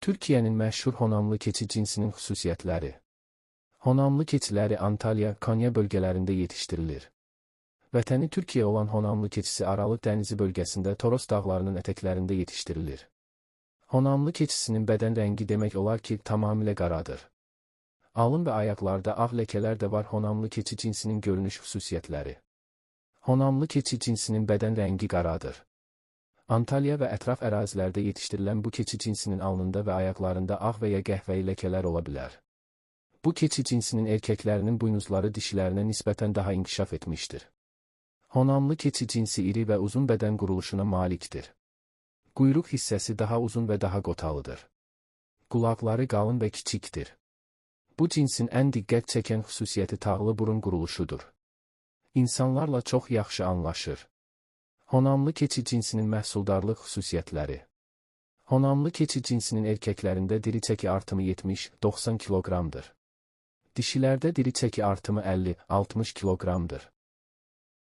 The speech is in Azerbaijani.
Türkiyənin məşhur honamlı keçi cinsinin xüsusiyyətləri. Honamlı keçiləri Antalya, Konya bölgələrində yetişdirilir. Vətəni Türkiyə olan honamlı keçisi Aralıq dənizi bölgəsində Toros dağlarının ətəklərində yetişdirilir. Honamlı keçisinin bədən rəngi demək olar ki, tamamilə qaradır. Alın və ayaqlarda ağ ləkələr də var. Honamlı keçi cinsinin görünüş xüsusiyyətləri. Honamlı keçi cinsinin bədən rəngi qaradır. Antalya və ətraf ərazilərdə yetişdirilən bu keçi cinsinin alnında və ayaqlarında ağ və ya qəhvəyi ləkələr ola bilər. Bu keçi cinsinin erkəklərinin buynuzları dişilərinə nisbətən daha inkişaf etmişdir. Honamlı keçi cinsi iri və uzun bədən quruluşuna malikdir. Quyruq hissəsi daha uzun və daha qotalıdır. Qulaqları qalın və kiçikdir. Bu cinsin ən diqqət çəkən xüsusiyyəti tağlı burun quruluşudur. İnsanlarla çox yaxşı anlaşır. Honamlı keçi cinsinin məhsuldarlıq xüsusiyyətləri. Honamlı keçi cinsinin erkəklərində diri çəki artımı 70-90 kiloqramdır. Dişilərdə diri çəki artımı 50-60 kiloqramdır.